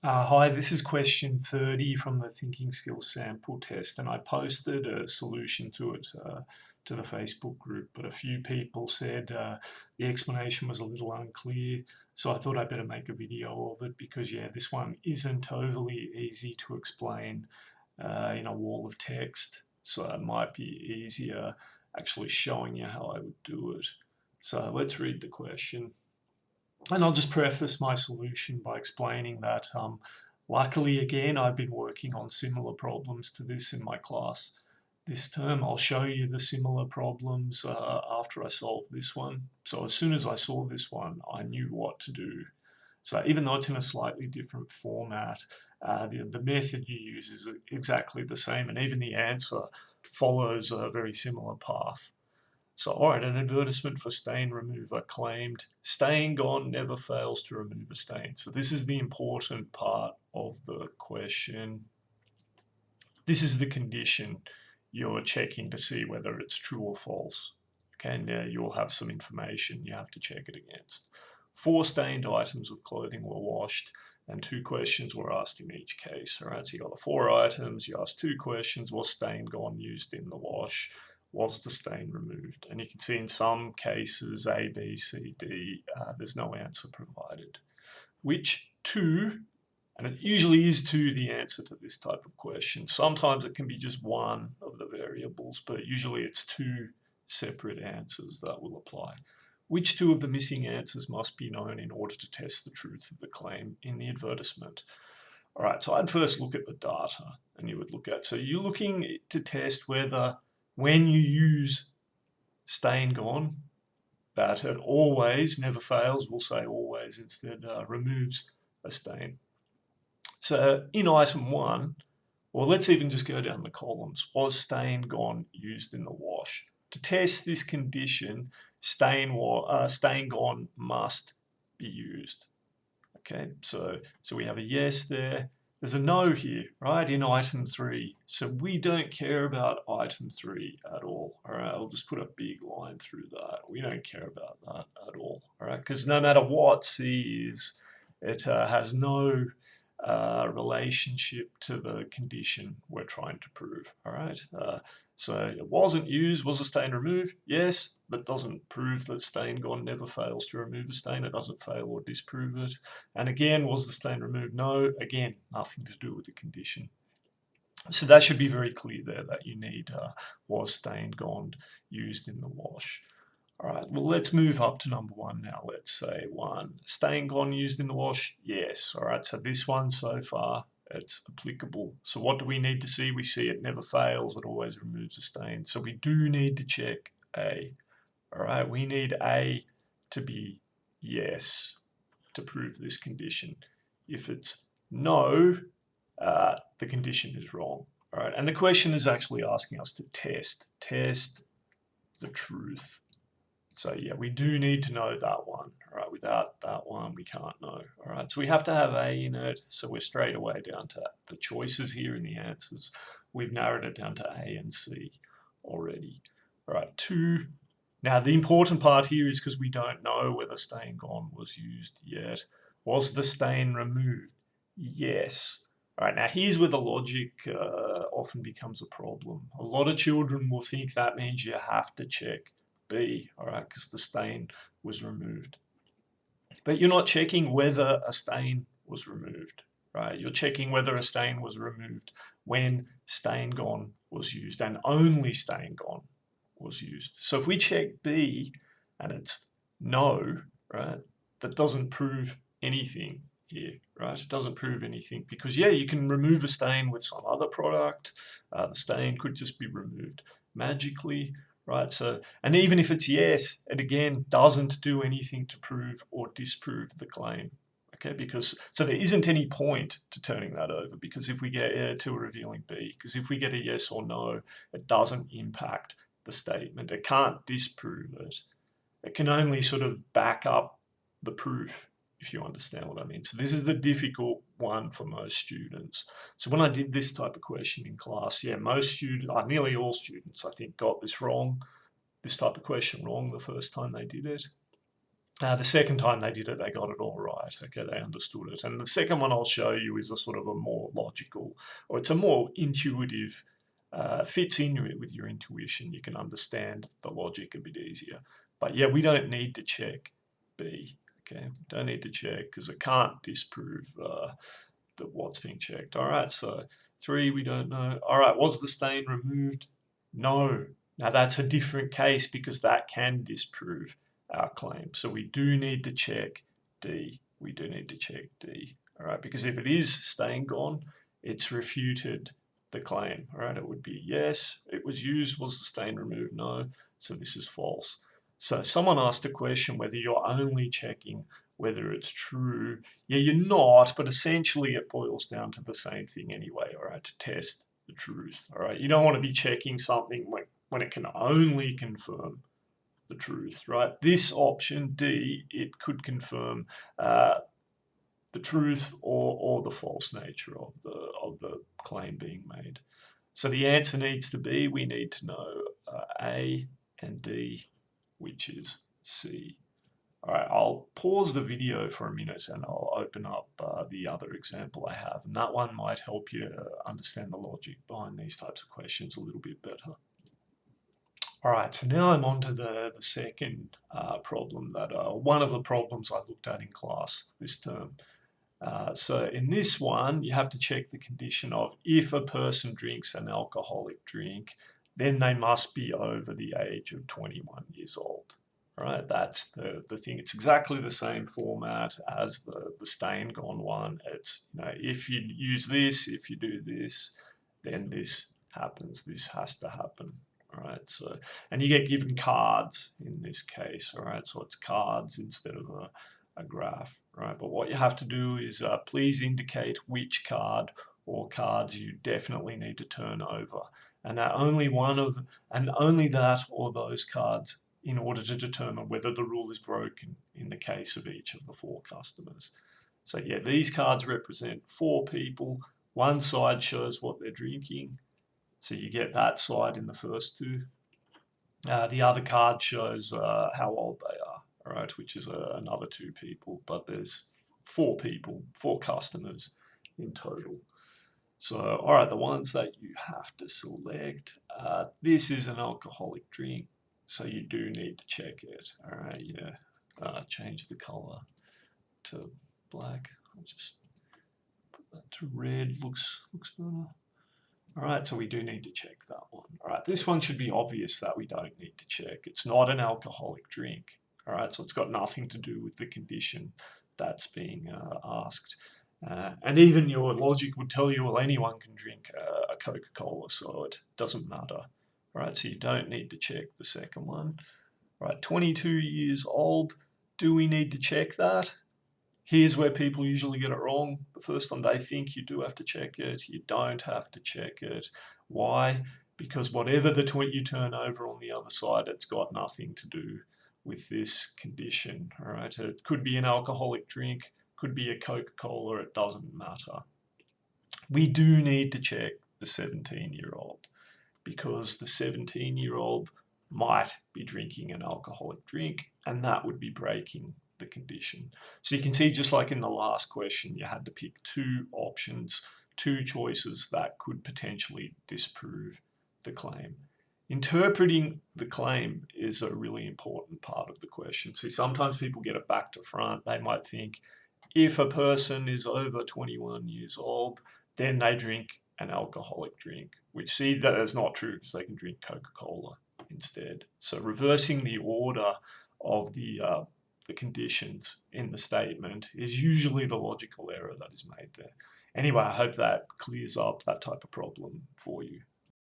Hi, this is question 30 from the Thinking Skills sample test, and I posted a solution to it to the Facebook group, but a few people said the explanation was a little unclear, so I thought I'd better make a video of it because, yeah, this one isn't overly easy to explain in a wall of text, so it might be easier actually showing you how I would do it. So let's read the question. And I'll just preface my solution by explaining that luckily, again, I've been working on similar problems to this in my class this term. I'll show you the similar problems after I solve this one. So as soon as I saw this one, I knew what to do. So even though it's in a slightly different format, the method you use is exactly the same, and even the answer follows a very similar path. So, all right, an advertisement for stain remover claimed, stain gone never fails to remove a stain. So this is the important part of the question. This is the condition you're checking to see whether it's true or false. Okay, and you'll have some information you have to check it against. 4 stained items of clothing were washed, and 2 questions were asked in each case. All right, so you got the 4 items, you ask 2 questions, was stain gone used in the wash? Was the stain removed? And you can see in some cases, A, B, C, D, there's no answer provided. Which 2, and it usually is 2 the answer to this type of question. Sometimes it can be just one of the variables, but usually it's 2 separate answers that will apply. Which 2 of the missing answers must be known in order to test the truth of the claim in the advertisement? All right, so I'd first look at the data, and you would look at, so you're looking to test whether when you use stain gone, that it always, never fails, we'll say always instead, removes a stain. So in item 1, or let's even just go down the columns, was stain gone used in the wash? To test this condition, stain gone must be used. Okay, so we have a yes there. There's a no here, right, in item 3. So we don't care about item 3 at all. All right, I'll just put a big line through that. We don't care about that at all. All right, because no matter what C is, it has no relationship to the condition we're trying to prove. All right, so it wasn't used. Was the stain removed? Yes. That doesn't prove that stain gone never fails to remove a stain. It doesn't fail or disprove it. And again, was the stain removed? No. Again, nothing to do with the condition. So that should be very clear there that you need was stain gone used in the wash. All right, well, let's move up to number 1 now. Let's say 1. Stain gone used in the wash? Yes. All right, so this one so far, it's applicable. So what do we need to see? We see it never fails. It always removes a stain. So we do need to check A. All right, we need A to be yes to prove this condition. If it's no, the condition is wrong. All right, and the question is actually asking us to test the truth. So yeah, we do need to know that one. All right, without that one, we can't know. All right, so we have to have A in it. So we're straight away down to the choices here in the answers. We've narrowed it down to A and C already. All right, 2. Now the important part here is because we don't know whether stain gone was used yet. Was the stain removed? Yes. All right, now here's where the logic often becomes a problem. A lot of children will think that means you have to check B, all right, because the stain was removed. But you're not checking whether a stain was removed, right? You're checking whether a stain was removed when stain gone was used, and only stain gone was used. So if we check B and it's no, right, that doesn't prove anything here, right? It doesn't prove anything because, yeah, you can remove a stain with some other product. The stain could just be removed magically, right? So, and even if it's yes, it again doesn't do anything to prove or disprove the claim. Okay, because so there isn't any point to turning that over because if we get to a revealing B, because if we get a yes or no, it doesn't impact the statement. It can't disprove it. It can only sort of back up the proof, if you understand what I mean. So this is the difficult one for most students. So when I did this type of question in class, yeah, most students, nearly all students, I think, got this wrong, this type of question wrong the first time they did it. The second time they did it, they got it all right. Okay, they understood it. And the second one I'll show you is a sort of a more logical, or it's a more intuitive, fits in with your intuition. You can understand the logic a bit easier. But yeah, we don't need to check B. Okay, we don't need to check because it can't disprove that what's being checked. All right, so 3, we don't know. All right, was the stain removed? No. Now that's a different case because that can disprove our claim. So we do need to check D. We do need to check D. All right, because if it is stain gone, it's refuted the claim. All right, it would be yes, it was used. Was the stain removed? No. So this is false. So someone asked a question whether you're only checking whether it's true. Yeah, you're not, but essentially it boils down to the same thing anyway, all right, to test the truth, all right? You don't want to be checking something when it can only confirm the truth, right? This option, D, it could confirm the truth or the false nature of the claim being made. So the answer needs to be, we need to know A and D, which is C. All right, I'll pause the video for a minute and I'll open up the other example I have. And that one might help you understand the logic behind these types of questions a little bit better. All right, so now I'm on to the second problem that one of the problems I looked at in class this term. So in this one, you have to check the condition of if a person drinks an alcoholic drink, then they must be over the age of 21 years old. All right, that's the thing. It's exactly the same format as the stain gone one. It's, you know, if you use this, if you do this, then this happens. This has to happen. All right, so, and you get given cards in this case. All right, so it's cards instead of a graph. Right, but what you have to do is please indicate which card or cards you definitely need to turn over, and only that or those cards in order to determine whether the rule is broken in the case of each of the 4 customers. So yeah, these cards represent 4 people. One side shows what they're drinking, so you get that side in the first 2. The other card shows how old they are. All right, which is another 2 people, but there's 4 people, 4 customers in total. So, all right, the ones that you have to select, this is an alcoholic drink, so you do need to check it. All right, yeah, change the color to black. I'll just put that to red, looks better. All right, so we do need to check that one. All right, this one should be obvious that we don't need to check. It's not an alcoholic drink. All right, so it's got nothing to do with the condition that's being asked. And even your logic would tell you, well, anyone can drink a Coca-Cola, so it doesn't matter. All right, so you don't need to check the second one. All right, 22 years old, do we need to check that? Here's where people usually get it wrong. The first time they think you do have to check it, you don't have to check it. Why? Because whatever you turn over on the other side, it's got nothing to do with this condition. All right, it could be an alcoholic drink, could be a Coca-Cola, it doesn't matter. We do need to check the 17-year-old because the 17-year-old might be drinking an alcoholic drink, and that would be breaking the condition. So you can see, just like in the last question, you had to pick 2 options, 2 choices that could potentially disprove the claim. Interpreting the claim is a really important part of the question. See, sometimes people get it back to front. They might think if a person is over 21 years old, then they drink an alcoholic drink, which, see, that is not true because they can drink Coca-Cola instead. So reversing the order of the conditions in the statement is usually the logical error that is made there. Anyway, I hope that clears up that type of problem for you.